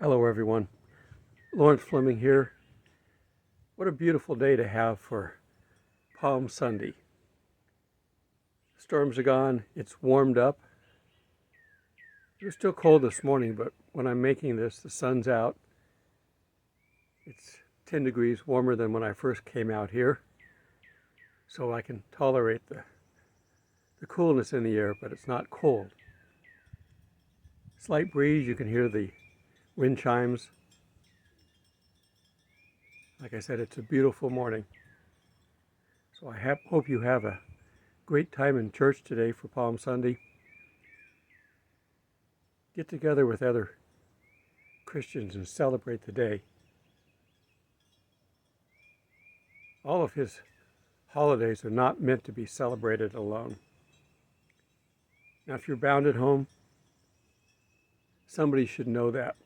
Hello everyone, Lawrence Fleming here. What a beautiful day to have for Palm Sunday. Storms are gone, it's warmed up. It was still cold this morning, but when I'm making this, the sun's out. It's 10 degrees warmer than when I first came out here, so I can tolerate the coolness in the air, but it's not cold. Slight breeze, you can hear the wind chimes. Like I said, it's a beautiful morning. So I hope you have a great time in church today for Palm Sunday. Get together with other Christians and celebrate the day. All of his holidays are not meant to be celebrated alone. Now, if you're bound at home, somebody should know that,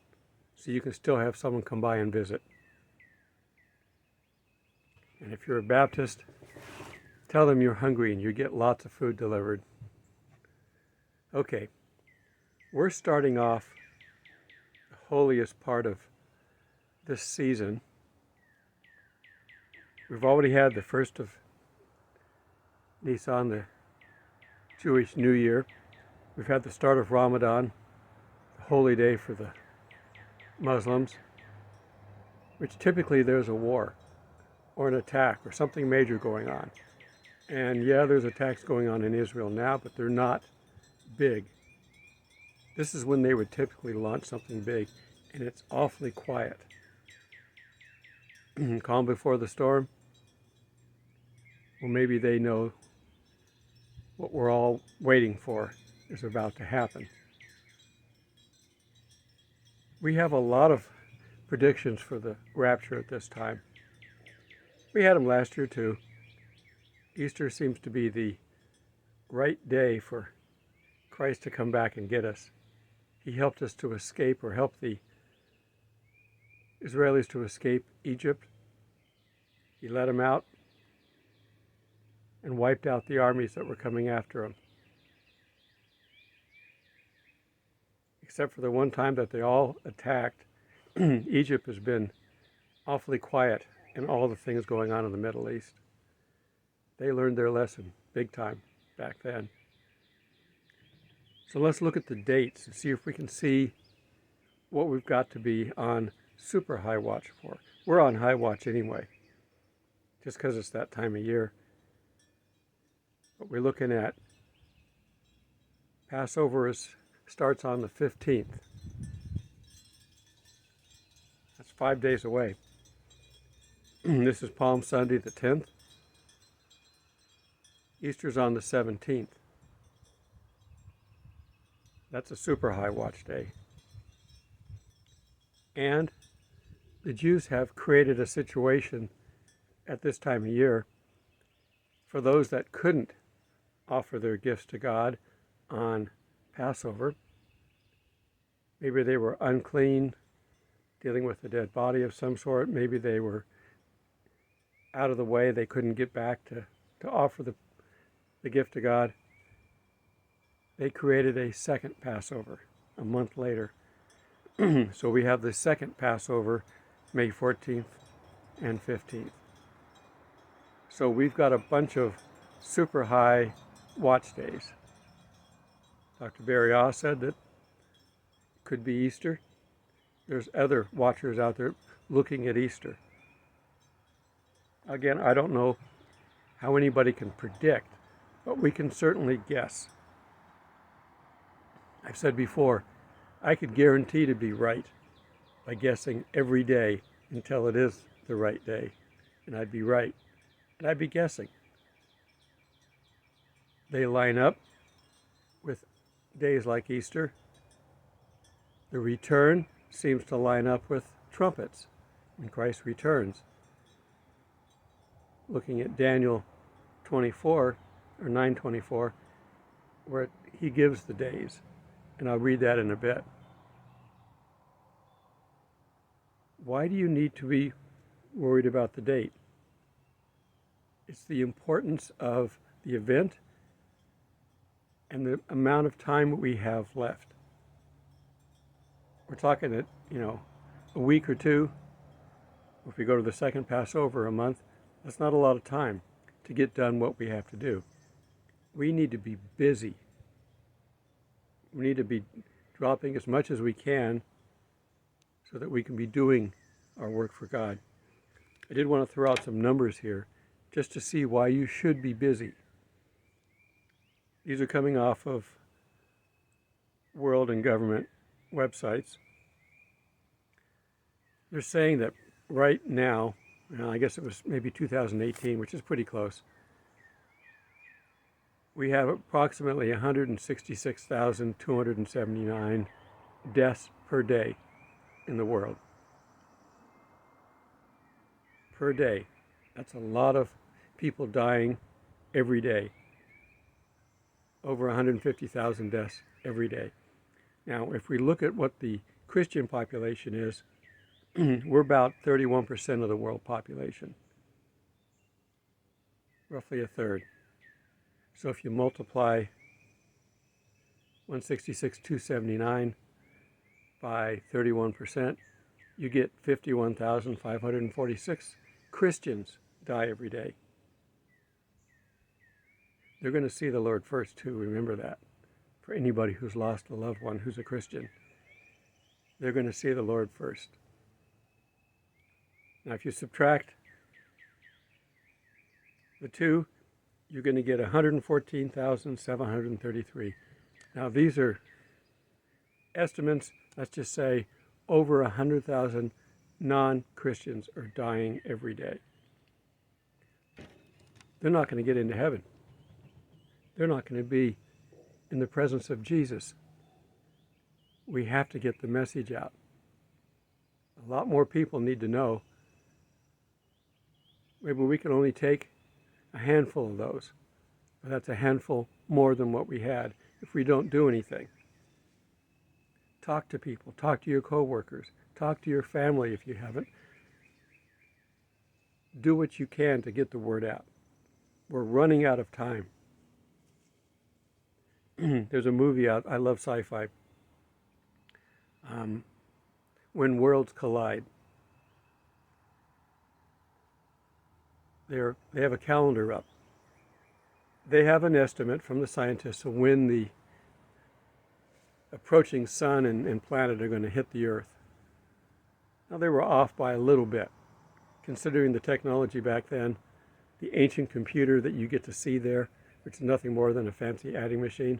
so you can still have someone come by and visit. And if you're a Baptist, tell them you're hungry and you get lots of food delivered. Okay, we're starting off the holiest part of this season. We've already had the first of Nisan, the Jewish New Year. We've had the start of Ramadan, the holy day for the Muslims, which typically there's a war or an attack or something major going on. And yeah, there's attacks going on in Israel now, but they're not big. This is when they would typically launch something big, and it's awfully quiet. Calm before the storm. Well, maybe they know what we're all waiting for is about to happen. We have a lot of predictions for the rapture at this time. We had them last year too. Easter seems to be the right day for Christ to come back and get us. He helped us to escape, or helped the Israelis to escape Egypt. He let them out and wiped out the armies that were coming after them. Except for the one time that they all attacked, Egypt has been awfully quiet in all the things going on in the Middle East. They learned their lesson big time back then. So let's look at the dates and see if we can see what we've got to be on super high watch for. We're on high watch anyway, just because it's that time of year. But we're looking at Passover starts on the 15th. That's 5 days away. This is Palm Sunday the 10th. Easter's on the 17th. That's a super high watch day. And the Jews have created a situation at this time of year for those that couldn't offer their gifts to God on Passover. Maybe they were unclean, dealing with a dead body of some sort. Maybe they were out of the way. They couldn't get back to offer the gift to God. They created a second Passover a month later. So we have the second Passover, May 14th and 15th. So we've got a bunch of super high watch days. Dr. Barry Oz said that it could be Easter. There's other watchers out there looking at Easter. Again, I don't know how anybody can predict, but we can certainly guess. I've said before, I could guarantee to be right by guessing every day until it is the right day, and I'd be right, and I'd be guessing. They line up with days like Easter. The return seems to line up with trumpets when Christ returns. Looking at Daniel 24 or 9:24, where he gives the days, and I'll read that in a bit. Why do you need to be worried about the date? It's the importance of the event and the amount of time we have left. we're talking that, a week or two. If we go to the second Passover, a month, that's not a lot of time to get done what we have to do. We need to be busy. We need to be dropping as much as we can so that we can be doing our work for God. I did want to throw out some numbers here just to see why you should be busy. These are coming off of world and government websites. They're saying that right now, I guess it was maybe 2018, which is pretty close, we have approximately 166,279 deaths per day in the world. Per day. That's a lot of people dying every day. Over 150,000 deaths every day. Now, if we look at what the Christian population is, we're about 31% of the world population. Roughly a third. So if you multiply 166,279 by 31%, you get 51,546 Christians die every day. They're going to see the Lord first, too. Remember that. For anybody who's lost a loved one who's a Christian, they're going to see the Lord first. Now, if you subtract the two, you're going to get 114,733. Now, these are estimates. Let's just say over 100,000 non-Christians are dying every day. They're not going to get into heaven. They're not going to be in the presence of Jesus. We have to get the message out. A lot more people need to know. Maybe we can only take a handful of those, but that's a handful more than what we had if we don't do anything. Talk to people. Talk to your coworkers. Talk to your family if you haven't. Do what you can to get the word out. We're running out of time. There's a movie out, I love sci-fi, When Worlds Collide. They have a calendar up. They have an estimate from the scientists of when the approaching sun and planet are going to hit the Earth. Now, they were off by a little bit, considering the technology back then, the ancient computer that you get to see there, which is nothing more than a fancy adding machine.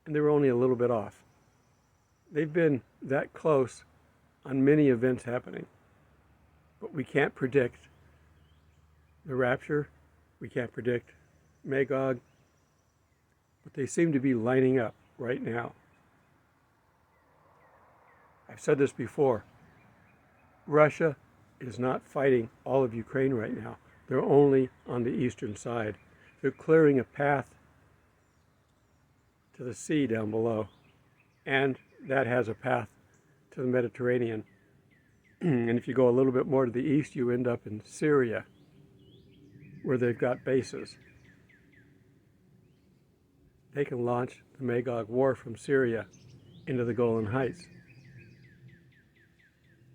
And they were only a little bit off. They've been that close on many events happening. But we can't predict the rapture. We can't predict Magog. But they seem to be lining up right now. I've said this before. Russia is not fighting all of Ukraine right now. They're only on the eastern side. They're clearing a path to the sea down below. And that has a path to the Mediterranean. And if you go a little bit more to the east, you end up in Syria, where they've got bases. They can launch the Magog War from Syria into the Golan Heights.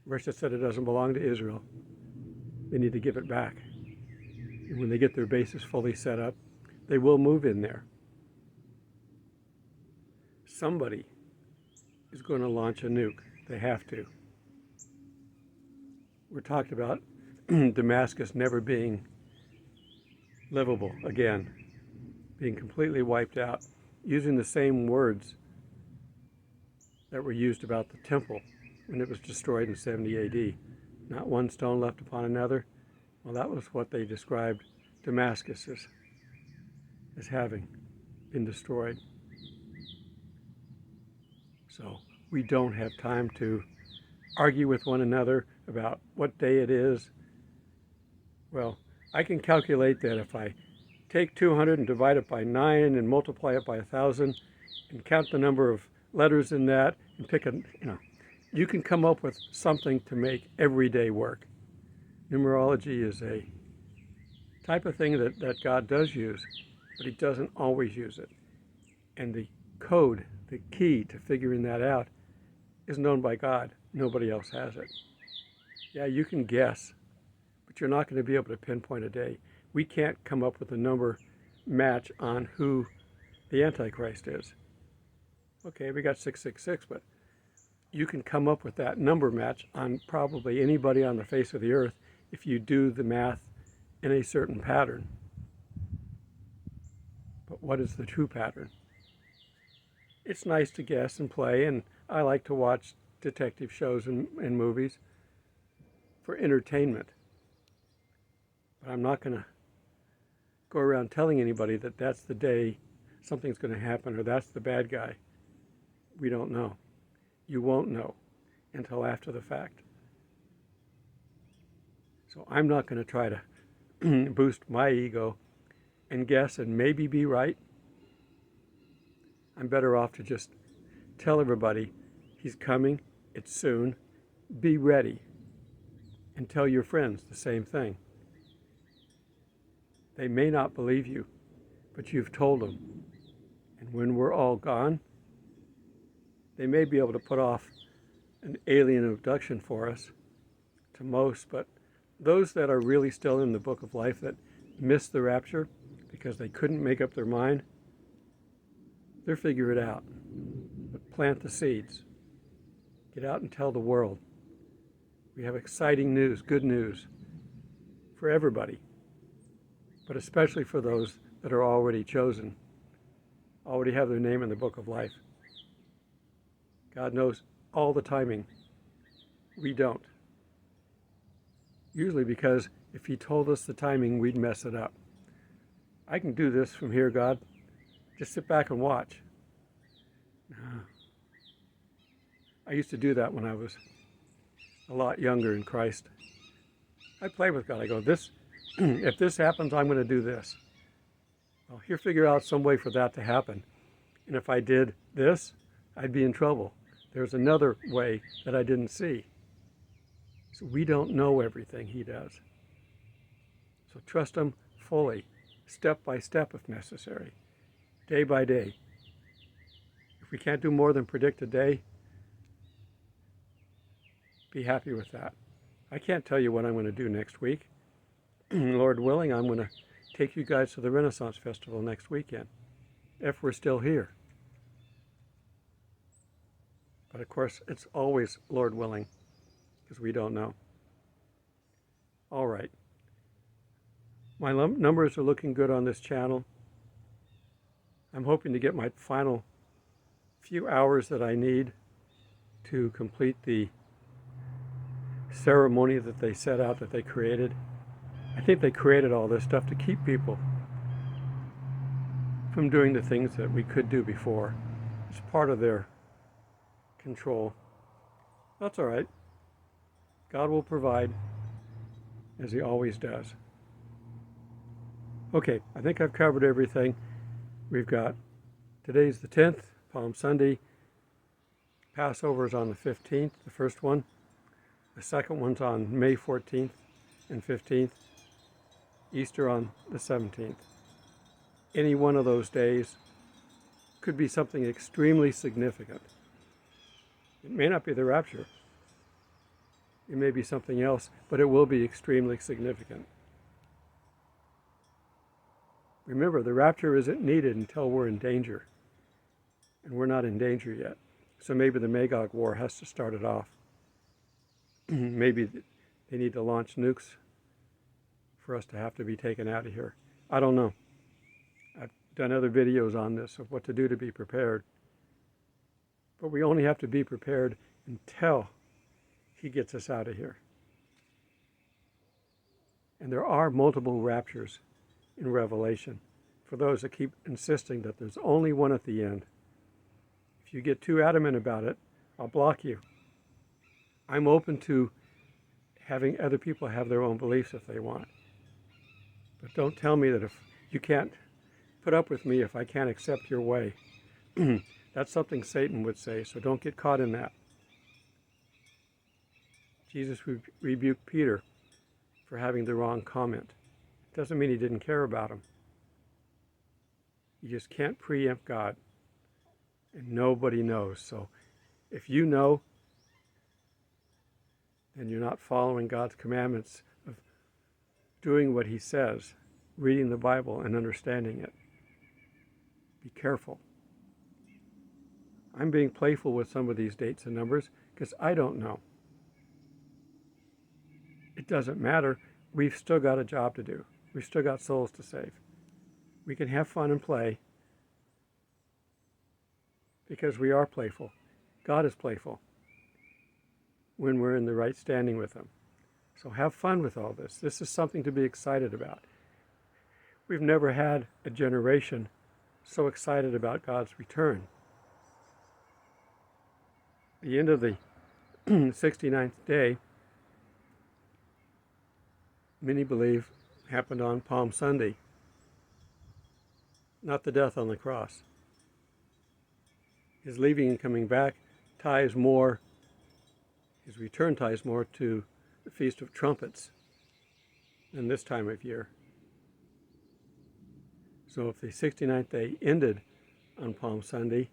Russia said it doesn't belong to Israel. They need to give it back. And when they get their bases fully set up, they will move in there. Somebody is going to launch a nuke. They have to. We're talking about Damascus never being livable again, being completely wiped out, using the same words that were used about the temple when it was destroyed in 70 AD. Not one stone left upon another. Well, that was what they described Damascus as having been destroyed. So we don't have time to argue with one another about what day it is. Well, I can calculate that if I take 200 and divide it by 9 and multiply it by 1,000 and count the number of letters in that and pick a, you can come up with something to make everyday work. Numerology is a type of thing that God does use, but he doesn't always use it. And the code the key to figuring that out is known by God. Nobody else has it. Yeah, you can guess, but you're not going to be able to pinpoint a day. We can't come up with a number match on who the Antichrist is. Okay, we got 666, but you can come up with that number match on probably anybody on the face of the earth if you do the math in a certain pattern. But what is the true pattern? It's nice to guess and play, and I like to watch detective shows and movies for entertainment. But I'm not going to go around telling anybody that that's the day something's going to happen or that's the bad guy. We don't know. You won't know until after the fact. So I'm not going to try to boost my ego and guess and maybe be right. I'm better off to just tell everybody he's coming, it's soon, be ready, and tell your friends the same thing. They may not believe you, but you've told them. And when we're all gone, they may be able to put off an alien abduction for us to most, but those that are really still in the book of life that missed the rapture because they couldn't make up their mind, they'll figure it out. But plant the seeds. Get out and tell the world. We have exciting news, good news for everybody, but especially for those that are already chosen, already have their name in the book of life. God knows all the timing. We don't. Usually because if he told us the timing, we'd mess it up. I can do this from here, God. Just sit back and watch. I used to do that when I was a lot younger in Christ. I play with God. I go, if this happens, I'm going to do this. Well, he'll figure out some way for that to happen. And if I did this, I'd be in trouble. There's another way that I didn't see. So we don't know everything he does. So trust him fully, step by step if necessary, day by day. If we can't do more than predict a day, be happy with that. I can't tell you what I'm going to do next week. Lord willing, I'm going to take you guys to the Renaissance Festival next weekend, if we're still here. But of course, it's always Lord willing, because we don't know. All right. My numbers are looking good on this channel. I'm hoping to get my final few hours that I need to complete the ceremony that they set out, that they created. I think they created all this stuff to keep people from doing the things that we could do before. It's part of their control. That's all right. God will provide, as he always does. Okay, I think I've covered everything. We've got, today's the 10th, Palm Sunday. Passover is on the 15th, the first one. The second one's on May 14th and 15th. Easter on the 17th. Any one of those days could be something extremely significant. It may not be the rapture. It may be something else, but it will be extremely significant. Remember, the rapture isn't needed until we're in danger. And we're not in danger yet. So maybe the Magog war has to start it off. Maybe they need to launch nukes for us to have to be taken out of here. I don't know. I've done other videos on this of what to do to be prepared. But we only have to be prepared until he gets us out of here. And there are multiple raptures in Revelation for those that keep insisting that there's only one at the end. If you get too adamant about it, I'll block you. I'm open to having other people have their own beliefs if they want. But don't tell me that if you can't put up with me if I can't accept your way. That's something Satan would say, so don't get caught in that. Jesus rebuked Peter for having the wrong comment. It doesn't mean he didn't care about him. You just can't preempt God. and nobody knows. So if you know, then you're not following God's commandments of doing what he says, reading the Bible and understanding it. Be careful. I'm being playful with some of these dates and numbers because I don't know. It doesn't matter. We've still got a job to do. We've still got souls to save. We can have fun and play because we are playful. God is playful when we're in the right standing with him. So have fun with all this. This is something to be excited about. We've never had a generation so excited about God's return. The end of the 69th day, many believe, happened on Palm Sunday, not the death on the cross. His leaving and coming back ties more, his return ties more to the Feast of Trumpets than this time of year. So if the 69th day ended on Palm Sunday,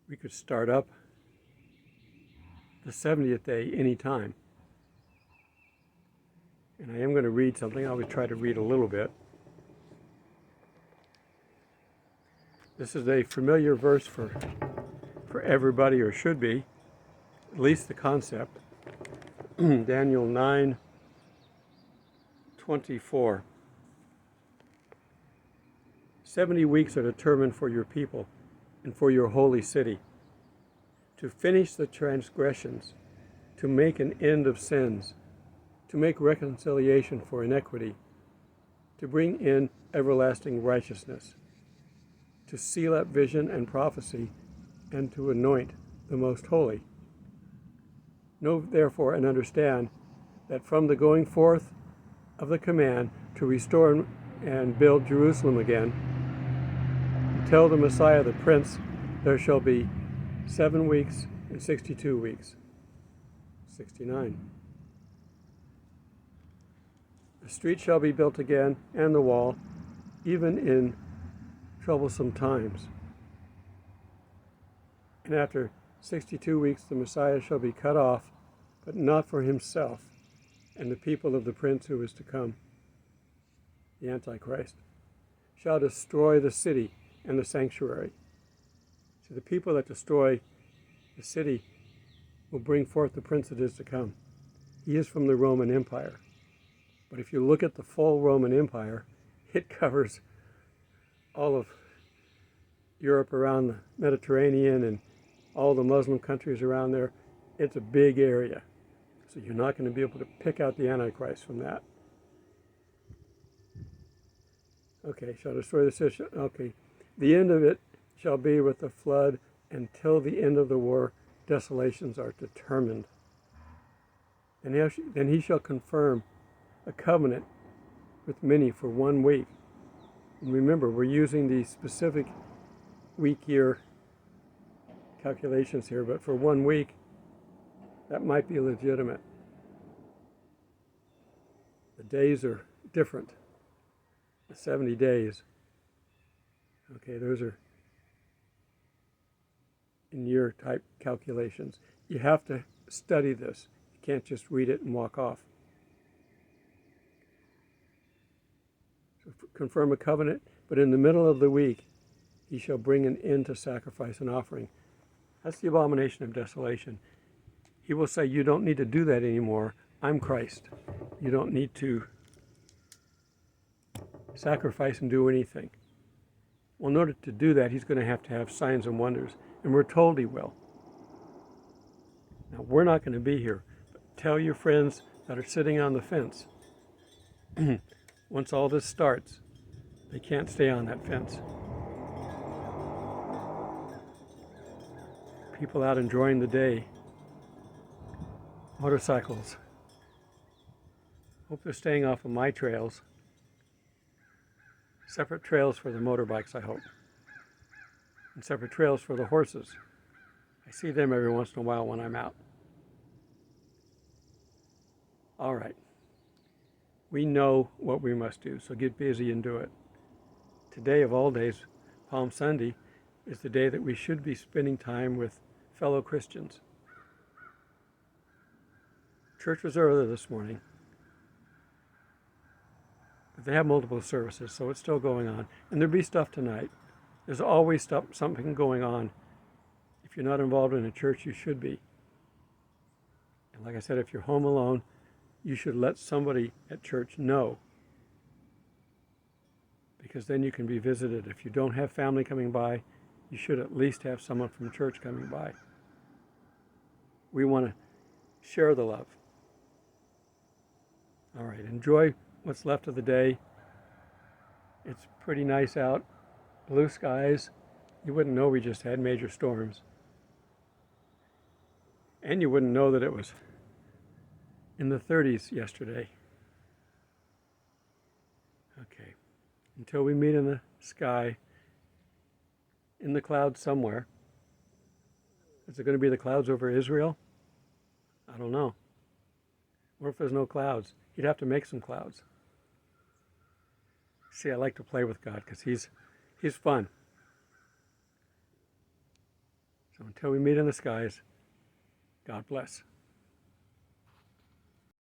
we could start up the 70th day anytime. And I am going to read something. I always try to read a little bit. This is a familiar verse for everybody, or should be, at least the concept. Daniel 9:24. 70 weeks are determined for your people and for your holy city, to finish the transgressions, to make an end of sins, to make reconciliation for iniquity, to bring in everlasting righteousness, to seal up vision and prophecy, and to anoint the most holy. Know therefore and understand that from the going forth of the command to restore and build Jerusalem again, until the Messiah the Prince, there shall be 7 weeks and 62 weeks. 69. The street shall be built again, and the wall, even in troublesome times. And after 62 weeks the Messiah shall be cut off, but not for himself and the people of the Prince who is to come. The Antichrist shall destroy the city and the sanctuary. So the people that destroy the city will bring forth the Prince that is to come. He is from the Roman Empire. But if you look at the full Roman Empire, it covers all of Europe around the Mediterranean and all the Muslim countries around there. It's a big area. So you're not going to be able to pick out the Antichrist from that. Okay, shall destroy the city. Okay. The end of it shall be with the flood. Until the end of the war, desolations are determined. And he shall confirm a covenant with many for 1 week. And remember, we're using the specific week-year calculations here, but for 1 week, that might be legitimate. The days are different. The 70 days. Okay, those are in year type calculations. You have to study this. You can't just read it and walk off. So confirm a covenant, but in the middle of the week he shall bring an end to sacrifice and offering. That's the abomination of desolation. He will say, you don't need to do that anymore. I'm Christ. You don't need to sacrifice and do anything. Well, in order to do that, he's going to have signs and wonders. And we're told he will. Now, we're not going to be here. But tell your friends that are sitting on the fence. Once all this starts, they can't stay on that fence. People out enjoying the day. Motorcycles. Hope they're staying off of my trails. Separate trails for the motorbikes, I hope. And separate trails for the horses. I see them every once in a while when I'm out. All right. We know what we must do, so get busy and do it. Today of all days, Palm Sunday is the day that we should be spending time with fellow Christians. Church was early this morning, but they have multiple services, so it's still going on. And there'll be stuff tonight. There's always something going on. If you're not involved in a church, you should be. And like I said, if you're home alone, you should let somebody at church know, because then you can be visited. If you don't have family coming by, you should at least have someone from church coming by. We want to share the love. All right, enjoy what's left of the day. It's pretty nice out, blue skies. You wouldn't know we just had major storms. And you wouldn't know that it was in the 30s yesterday. Okay, until we meet in the sky, in the clouds somewhere. Is it going to be the clouds over Israel? I don't know. What if there's no clouds? You'd have to make some clouds. See, I like to play with God because he's fun. So until we meet in the skies, God bless.